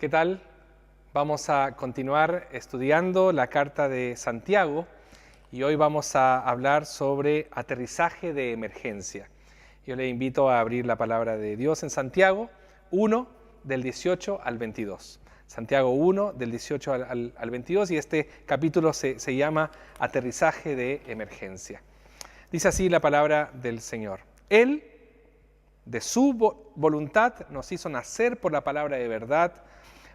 ¿qué tal? Vamos a continuar estudiando la carta de Santiago y hoy vamos a hablar sobre aterrizaje de emergencia. Yo le invito a abrir la palabra de Dios en Santiago 1, del 18 al 22. Santiago 1, del 18 al 22, y este capítulo se llama Aterrizaje de emergencia. Dice así la palabra del Señor. Él, de su voluntad, nos hizo nacer por la palabra de verdad,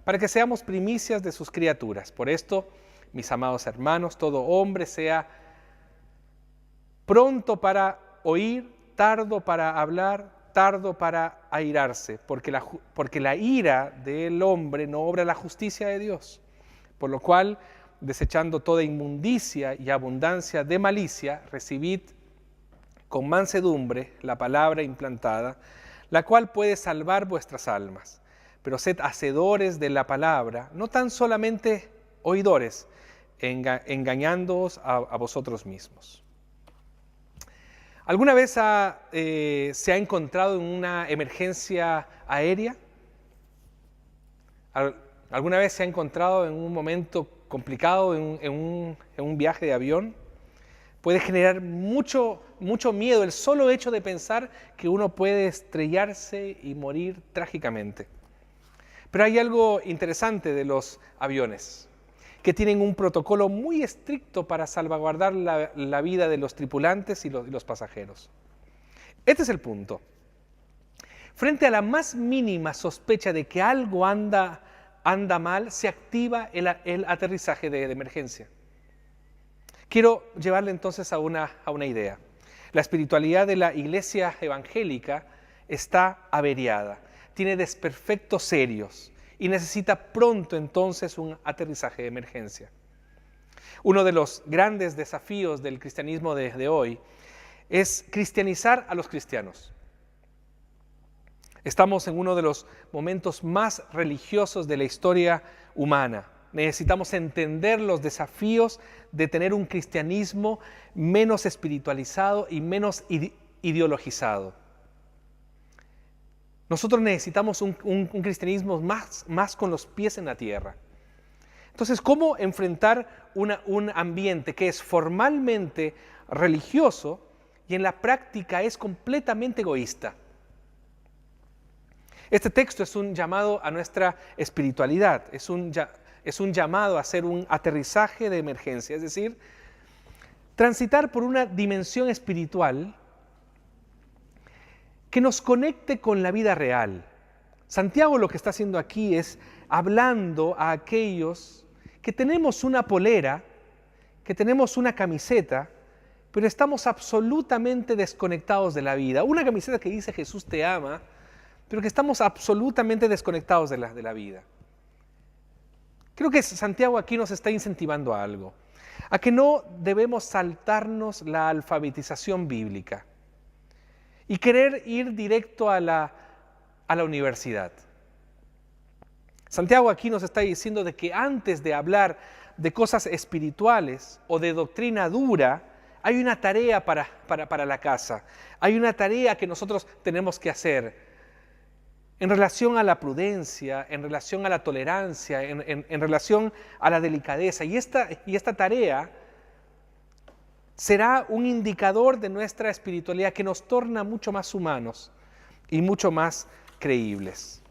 para que seamos primicias de sus criaturas. Por esto, mis amados hermanos, todo hombre sea pronto para oír, tardo para hablar, tardo para airarse, porque la ira del hombre no obra la justicia de Dios. Por lo cual, desechando toda inmundicia y abundancia de malicia, recibid con mansedumbre la palabra implantada, la cual puede salvar vuestras almas. Pero sed hacedores de la palabra, no tan solamente oidores, engañándoos a vosotros mismos. ¿Alguna vez se ha encontrado en una emergencia aérea? ¿Alguna vez se ha encontrado en un momento complicado en un viaje de avión? Puede generar mucho miedo el solo hecho de pensar que uno puede estrellarse y morir trágicamente. Pero hay algo interesante de los aviones, que tienen un protocolo muy estricto para salvaguardar la vida de los tripulantes y los pasajeros. Este es el punto. Frente a la más mínima sospecha de que algo anda mal, se activa el aterrizaje de emergencia. Quiero llevarle entonces a una idea. La espiritualidad de la iglesia evangélica está averiada, tiene desperfectos serios y necesita pronto entonces un aterrizaje de emergencia. Uno de los grandes desafíos del cristianismo de hoy es cristianizar a los cristianos. Estamos en uno de los momentos más religiosos de la historia humana. Necesitamos entender los desafíos de tener un cristianismo menos espiritualizado y menos ideologizado. Nosotros necesitamos un cristianismo más con los pies en la tierra. Entonces, ¿cómo enfrentar un ambiente que es formalmente religioso y en la práctica es completamente egoísta? Este texto es un llamado a nuestra espiritualidad, es un llamado a hacer un aterrizaje de emergencia, es decir, transitar por una dimensión espiritual que nos conecte con la vida real. Santiago lo que está haciendo aquí es hablando a aquellos que tenemos una polera, que tenemos una camiseta, pero estamos absolutamente desconectados de la vida. Una camiseta que dice Jesús te ama, pero que estamos absolutamente desconectados de la vida. Creo que Santiago aquí nos está incentivando a algo, a que no debemos saltarnos la alfabetización bíblica y querer ir directo a la universidad. Santiago aquí nos está diciendo de que antes de hablar de cosas espirituales o de doctrina dura, hay una tarea para la casa, hay una tarea que nosotros tenemos que hacer en relación a la prudencia, en relación a la tolerancia, en relación a la delicadeza. Y esta tarea será un indicador de nuestra espiritualidad que nos torna mucho más humanos y mucho más creíbles.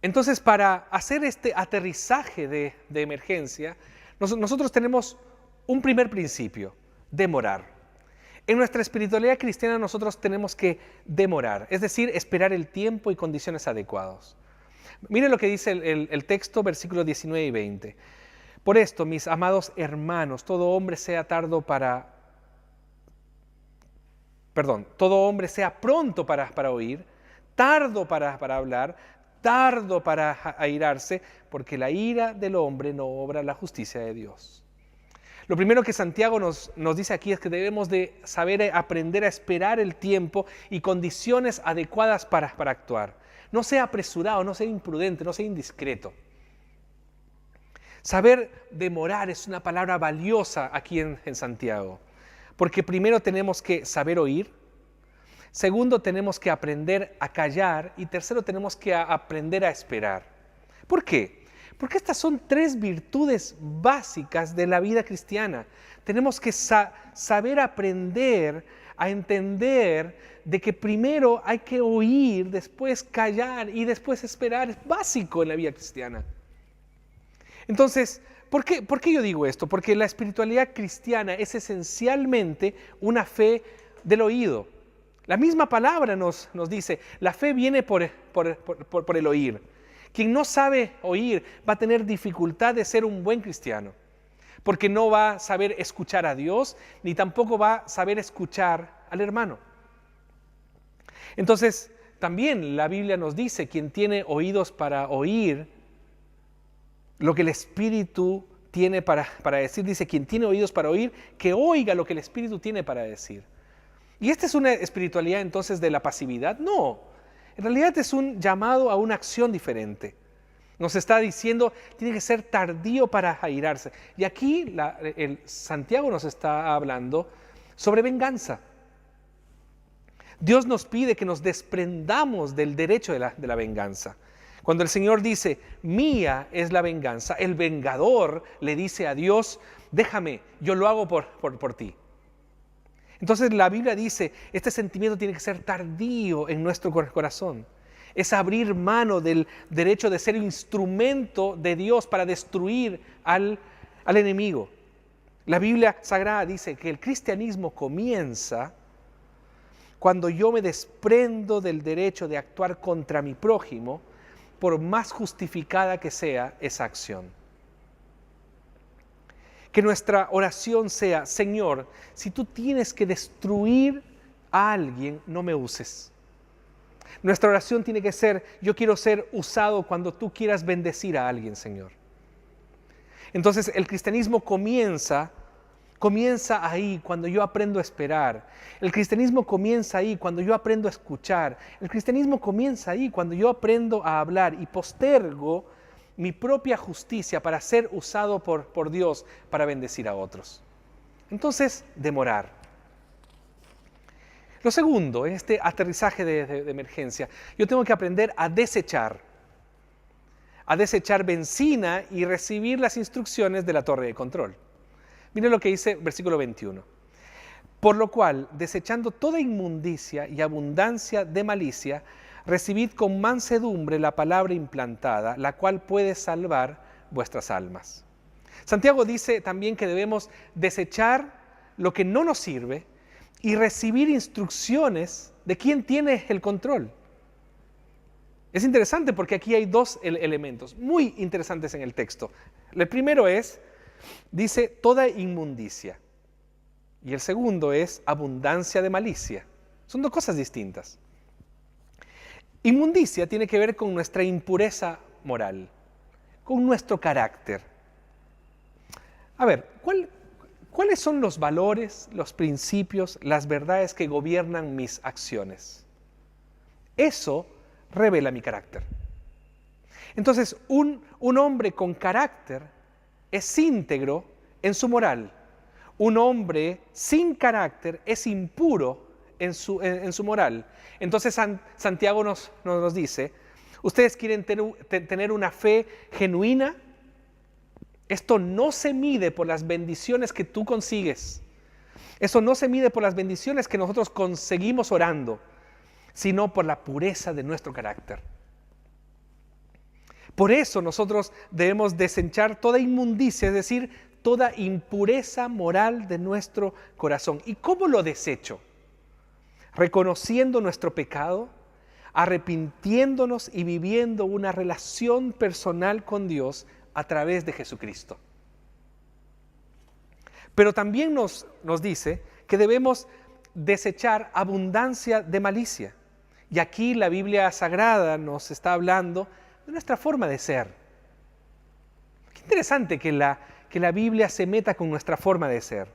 Entonces, para hacer este aterrizaje de emergencia, nosotros tenemos un primer principio: demorar. En nuestra espiritualidad cristiana nosotros tenemos que demorar, es decir, esperar el tiempo y condiciones adecuados. Miren lo que dice el texto, versículos 19 y 20. Por esto, mis amados hermanos, todo hombre sea pronto para oír, tardo para hablar, tardo para airarse, porque la ira del hombre no obra la justicia de Dios. Lo primero que Santiago nos dice aquí es que debemos de saber aprender a esperar el tiempo y condiciones adecuadas para actuar. No sea apresurado, no sea imprudente, no sea indiscreto. Saber demorar es una palabra valiosa aquí en Santiago, porque primero tenemos que saber oír, Segundo, tenemos que aprender a callar. Y tercero, tenemos que aprender a esperar. ¿Por qué? Porque estas son tres virtudes básicas de la vida cristiana. Tenemos que saber aprender a entender de que primero hay que oír, después callar y después esperar. Es básico en la vida cristiana. Entonces, ¿por qué yo digo esto? Porque la espiritualidad cristiana es esencialmente una fe del oído. La misma palabra nos dice, la fe viene por el oír. Quien no sabe oír va a tener dificultad de ser un buen cristiano, porque no va a saber escuchar a Dios, ni tampoco va a saber escuchar al hermano. Entonces, también la Biblia nos dice, quien tiene oídos para oír, lo que el Espíritu tiene para decir, dice, quien tiene oídos para oír, que oiga lo que el Espíritu tiene para decir. ¿Y esta es una espiritualidad entonces de la pasividad? No, en realidad es un llamado a una acción diferente. Nos está diciendo, tiene que ser tardío para airarse. Y aquí Santiago nos está hablando sobre venganza. Dios nos pide que nos desprendamos del derecho de la venganza. Cuando el Señor dice, mía es la venganza, el vengador le dice a Dios, déjame, yo lo hago por ti. Entonces la Biblia dice, este sentimiento tiene que ser tardío en nuestro corazón. Es abrir mano del derecho de ser instrumento de Dios para destruir al enemigo. La Biblia Sagrada dice que el cristianismo comienza cuando yo me desprendo del derecho de actuar contra mi prójimo, por más justificada que sea esa acción. Que nuestra oración sea, Señor, si tú tienes que destruir a alguien, no me uses. Nuestra oración tiene que ser, yo quiero ser usado cuando tú quieras bendecir a alguien, Señor. Entonces el cristianismo comienza ahí cuando yo aprendo a esperar. El cristianismo comienza ahí cuando yo aprendo a escuchar. El cristianismo comienza ahí cuando yo aprendo a hablar y postergo mi propia justicia para ser usado por Dios para bendecir a otros. Entonces, demorar. Lo segundo, en este aterrizaje de emergencia, yo tengo que aprender a desechar benzina y recibir las instrucciones de la torre de control. Miren lo que dice versículo 21. Por lo cual, desechando toda inmundicia y abundancia de malicia, recibid con mansedumbre la palabra implantada, la cual puede salvar vuestras almas. Santiago dice también que debemos desechar lo que no nos sirve y recibir instrucciones de quien tiene el control. Es interesante porque aquí hay dos elementos muy interesantes en el texto. El primero dice toda inmundicia, y el segundo es abundancia de malicia. Son dos cosas distintas. Inmundicia tiene que ver con nuestra impureza moral, con nuestro carácter. A ver, ¿cuáles son los valores, los principios, las verdades que gobiernan mis acciones? Eso revela mi carácter. Entonces, un hombre con carácter es íntegro en su moral. Un hombre sin carácter es impuro en su moral. Entonces Santiago nos dice, ¿ustedes quieren tener una fe genuina? Esto no se mide por las bendiciones que tú consigues. Eso no se mide por las bendiciones que nosotros conseguimos orando, sino por la pureza de nuestro carácter. Por eso nosotros debemos desechar toda inmundicia, es decir, toda impureza moral de nuestro corazón. ¿Y cómo lo desecho? Reconociendo nuestro pecado, arrepintiéndonos y viviendo una relación personal con Dios a través de Jesucristo. Pero también nos dice que debemos desechar abundancia de malicia. Y aquí la Biblia Sagrada nos está hablando de nuestra forma de ser. Qué interesante que la Biblia se meta con nuestra forma de ser.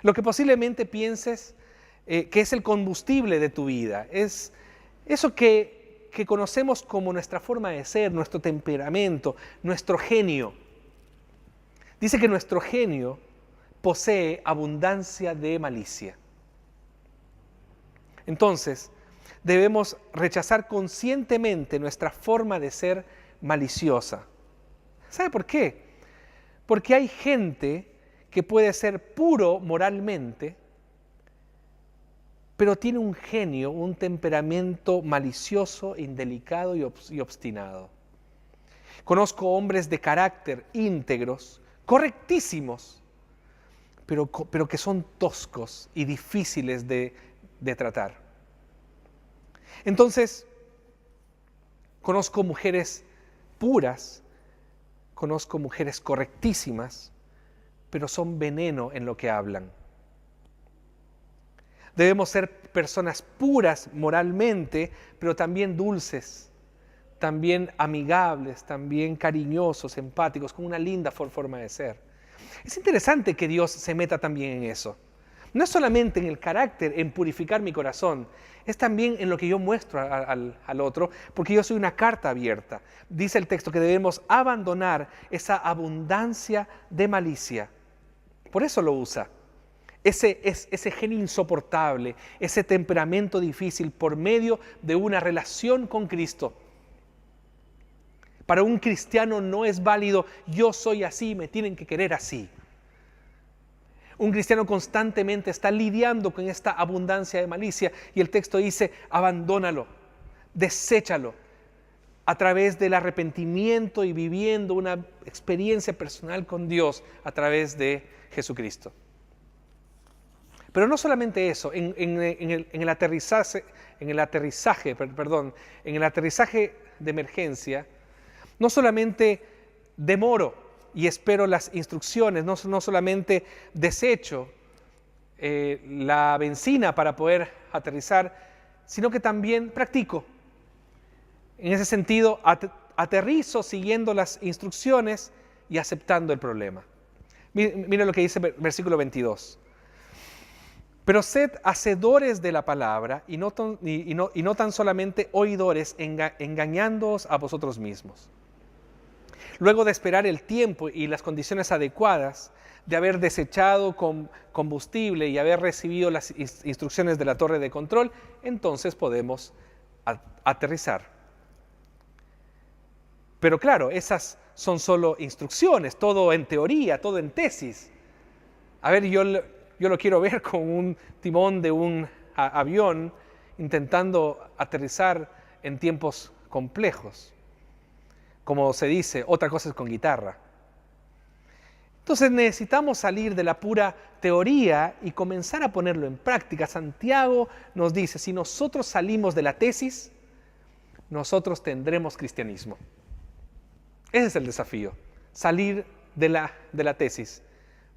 Lo que posiblemente pienses que es el combustible de tu vida, es eso que conocemos como nuestra forma de ser, nuestro temperamento, nuestro genio. Dice que nuestro genio posee abundancia de malicia. Entonces, debemos rechazar conscientemente nuestra forma de ser maliciosa. ¿Sabe por qué? Porque hay gente que puede ser puro moralmente, pero tiene un genio, un temperamento malicioso, indelicado y obstinado. Conozco hombres de carácter íntegros, correctísimos, pero que son toscos y difíciles de tratar. Entonces, conozco mujeres puras, conozco mujeres correctísimas, pero son veneno en lo que hablan. Debemos ser personas puras moralmente, pero también dulces, también amigables, también cariñosos, empáticos, con una linda forma de ser. Es interesante que Dios se meta también en eso. No es solamente en el carácter, en purificar mi corazón, es también en lo que yo muestro al otro, porque yo soy una carta abierta. Dice el texto que debemos abandonar esa abundancia de malicia. Por eso lo usa. Ese genio insoportable, ese temperamento difícil por medio de una relación con Cristo. Para un cristiano no es válido, yo soy así, me tienen que querer así. Un cristiano constantemente está lidiando con esta abundancia de malicia y el texto dice, abandónalo, deséchalo a través del arrepentimiento y viviendo una experiencia personal con Dios a través de Jesucristo. Pero no solamente eso, en el aterrizaje de emergencia, no solamente demoro y espero las instrucciones, no solamente desecho la benzina para poder aterrizar, sino que también practico. En ese sentido, aterrizo siguiendo las instrucciones y aceptando el problema. Mira lo que dice el versículo 22. Pero sed hacedores de la palabra y no tan solamente oidores, engañándoos a vosotros mismos. Luego de esperar el tiempo y las condiciones adecuadas, de haber desechado combustible y haber recibido las instrucciones de la torre de control, entonces podemos aterrizar. Pero claro, esas son solo instrucciones, todo en teoría, todo en tesis. A ver, yo lo quiero ver con un timón de un avión intentando aterrizar en tiempos complejos. Como se dice, otra cosa es con guitarra. Entonces necesitamos salir de la pura teoría y comenzar a ponerlo en práctica. Santiago nos dice, si nosotros salimos de la tesis, nosotros tendremos cristianismo. Ese es el desafío, salir de la tesis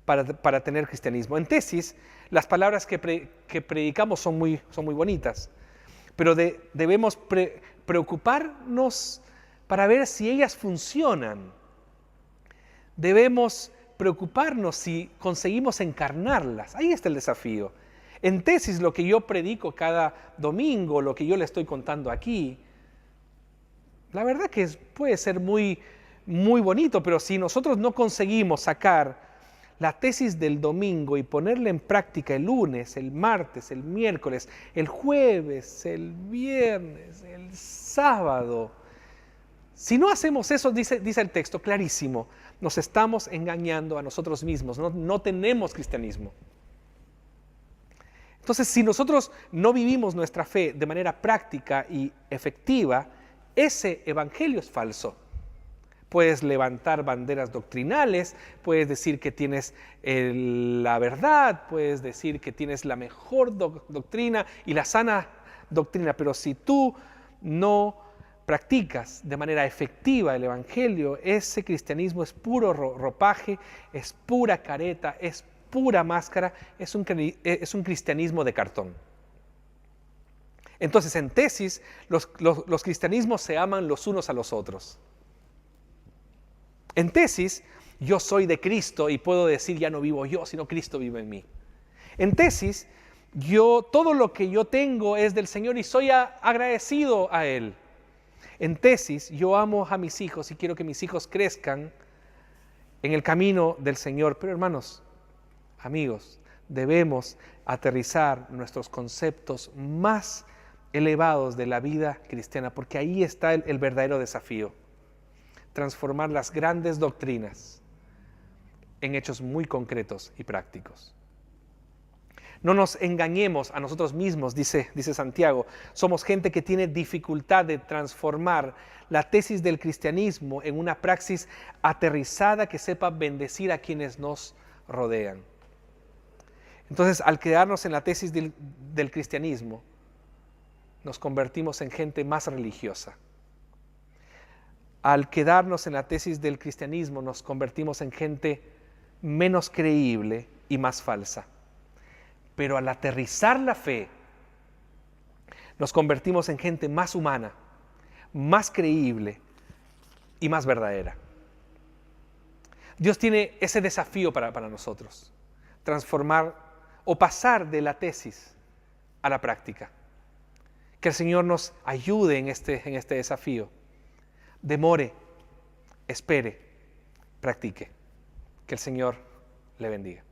para tener cristianismo. En tesis, las palabras que predicamos son muy bonitas, pero debemos preocuparnos para ver si ellas funcionan. Debemos preocuparnos si conseguimos encarnarlas. Ahí está el desafío. En tesis, lo que yo predico cada domingo, lo que yo le estoy contando aquí, la verdad que puede ser muy bonito, pero si nosotros no conseguimos sacar la tesis del domingo y ponerla en práctica el lunes, el martes, el miércoles, el jueves, el viernes, el sábado, si no hacemos eso, dice el texto clarísimo, nos estamos engañando a nosotros mismos, no tenemos cristianismo. Entonces, si nosotros no vivimos nuestra fe de manera práctica y efectiva, ese evangelio es falso. Puedes levantar banderas doctrinales, puedes decir que tienes la verdad, puedes decir que tienes la mejor doctrina y la sana doctrina, pero si tú no practicas de manera efectiva el evangelio, ese cristianismo es puro ropaje, es pura careta, es pura máscara, es un cristianismo de cartón. Entonces, en tesis, los cristianismos se aman los unos a los otros. En tesis, yo soy de Cristo y puedo decir ya no vivo yo, sino Cristo vive en mí. En tesis, todo lo que yo tengo es del Señor y soy agradecido a Él. En tesis, yo amo a mis hijos y quiero que mis hijos crezcan en el camino del Señor. Pero hermanos, amigos, debemos aterrizar nuestros conceptos más elevados de la vida cristiana, porque ahí está el verdadero desafío. Transformar las grandes doctrinas en hechos muy concretos y prácticos. No nos engañemos a nosotros mismos, dice Santiago. Somos gente que tiene dificultad de transformar la tesis del cristianismo en una praxis aterrizada que sepa bendecir a quienes nos rodean. Entonces, al quedarnos en la tesis del cristianismo, nos convertimos en gente más religiosa. Al quedarnos en la tesis del cristianismo, nos convertimos en gente menos creíble y más falsa. Pero al aterrizar la fe, nos convertimos en gente más humana, más creíble y más verdadera. Dios tiene ese desafío para nosotros, transformar o pasar de la tesis a la práctica. Que el Señor nos ayude en este desafío. Demore, espere, practique. Que el Señor le bendiga.